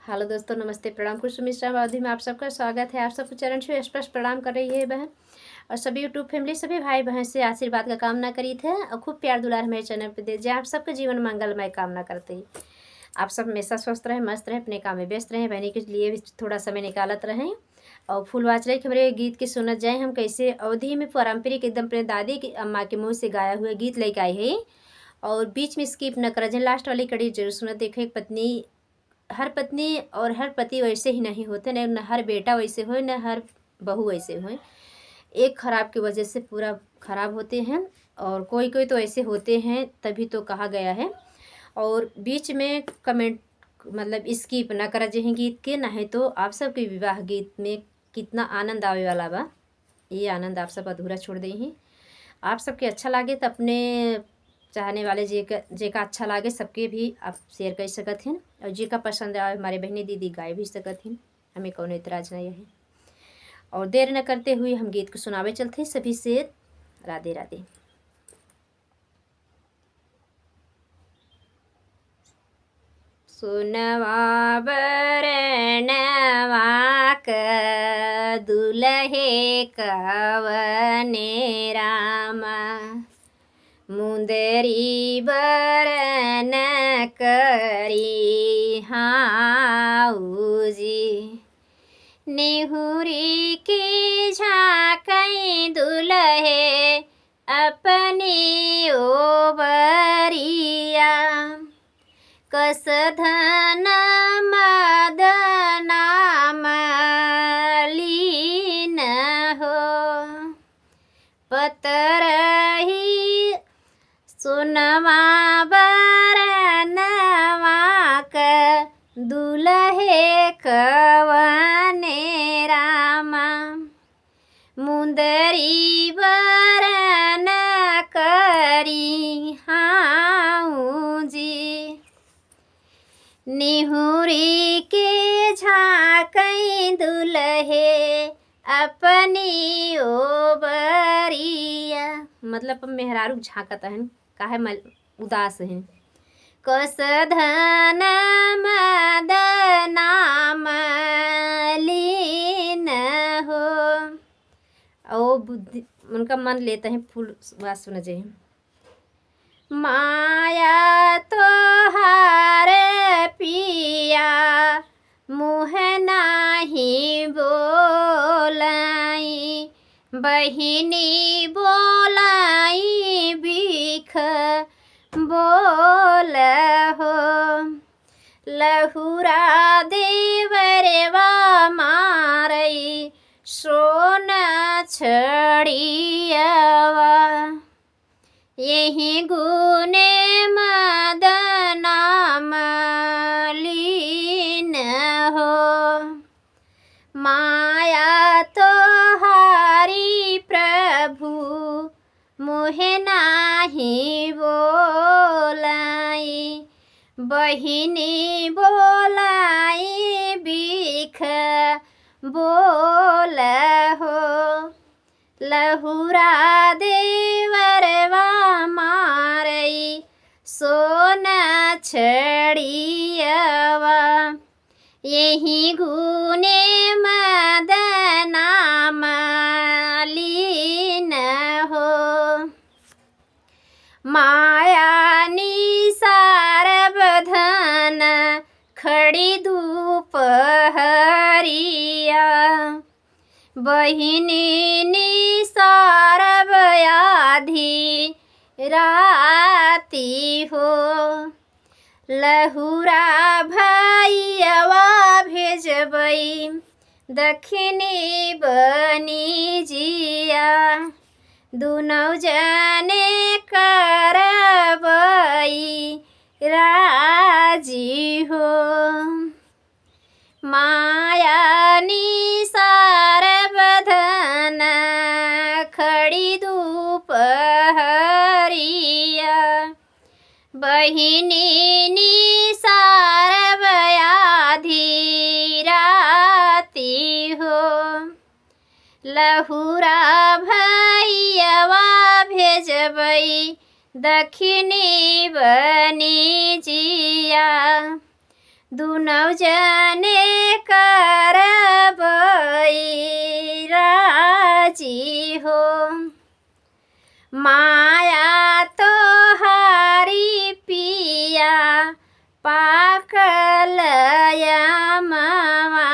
Hello दोस्तों, नमस्ते, प्रणाम। कुछ मिश्रा अवधि में आप सबका स्वागत है। आप सबको चरण छू स्पर्श प्रणाम कर रही है बहन और सभी यूट्यूब फैमिली, सभी भाई बहन से आशीर्वाद का कामना करी थे और खूब प्यार दुलार मेरे चैनल पे दे जाए। आप सबके जीवन मंगलमय कामना करते ही आप सब हमेशा स्वस्थ रहें, मस्त रहें, अपने काम में व्यस्त रहें, बहनी के लिए भी थोड़ा समय निकालत रहें और फूलवाच रहे कि हमारे गीत की सुनत जाए। हम कैसे अवधि में पारंपरिक एकदम अपने दादी की अम्मा के मुँह से गाया हुआ गीत लेके आए हैं और बीच में स्किप न कर जाए, लास्ट वाली कड़ी जरूर सुनत। देखें, हर पत्नी और हर पति वैसे ही नहीं होते, न हर बेटा वैसे हो, न हर बहू वैसे हो। एक खराब की वजह से पूरा खराब होते हैं और कोई कोई तो ऐसे होते हैं, तभी तो कहा गया है। और बीच में कमेंट मतलब स्किप ना करा जाए गीत के, ना है तो आप सबके विवाह गीत में कितना आनंद आवे वाला बा, ये आनंद आप सब अधूरा छोड़ दे ही। आप सबके अच्छा लागे तो अपने चाहने वाले जेका अच्छा लागे सबके भी आप शेयर कर सकत हैं और जेका पसंद आए हमारे बहनी दीदी गाए भी सकत हैं, हमें कौन इतराज नहीं है। और देर न करते हुए हम गीत को सुनावे चलते सभी से। राधे राधे। सुनवा बरनवा क दुलहे कवने रामा, मुंदरी बरन करी हाउजी, निहुरी की झाँकई दुलहे अपनी ओबरिया, कस धन मदना मलीन हो, पतरही सुनवा बरनवा क दुलहे कवने रामा, मुंदरी बरन करी हाउजी, निहुरी के झाँकई दुलहे अपनी ओबरिया। मतलब मेहरारू झाँकत हन, काहे उदास हैं। कस धन मदना मलीन हो, ओ बुद्धि उनका मन लेते हैं फूल बात सुन जाए। माया तो हार पिया मुँह नाही बोलाई, बहिनी बोलाई बिख बोल हो, लहुरा देवरवा मारई सोन छड़ियवा, यही गुने मदना मलीन हो, माया तो हारी प्रभु मुँह नाही बोलाई, बहिनी बोलाई बिख बोल हो, लहुरा देवरवा मारई सोन छड़ियवा, यही गुने मदना मलीन हो, माया निसार बधन खड़ी धूप हरिया, बहिनी निसार बयाधी राती हो, लहुरा भैयवा भेजबई दक्षिणी बनी जिया, दुनौ जने करबई राजी हो, माया निसार बधन खड़ी धूप हरिया, बहिनी निसार बयाधी राती हो, लहुरा भैयवा भेजबई दक्षिणी बनी जिया दुनौ जने करबै राजी हो। माया तोहारी पिया पाकल यमवा,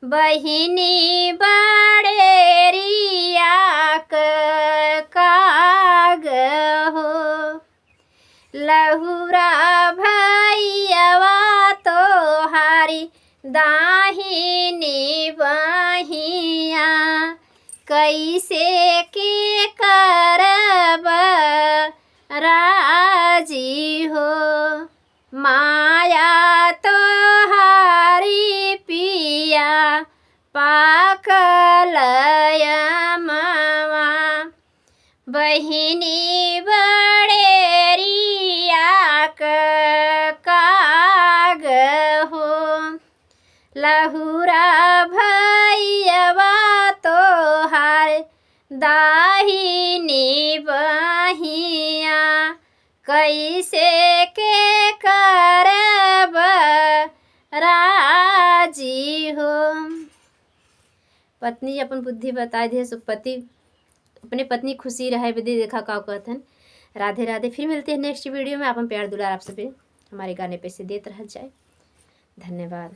बहिनी बड़ेरिया काग हो। लहुरा भैयावा तोहारी दाहिनी बहिया, कैसे के करब राजी हो। माया तोहारी पिया पाकल यमवा, बहिनी बड़ेरिया काग हो। लहुरा भैयावा तोहार दाहिनी बहिया, कैसे के करब राजी हो। पत्नी अपन बुद्धि बताए दे सो पति अपने पत्नी खुशी रहे बदे देखा का कहतन। राधे राधे। फिर मिलते हैं नेक्स्ट वीडियो में। अपन प्यार दुलार आप सभी हमारे गाने पे से देते रह जाए। धन्यवाद।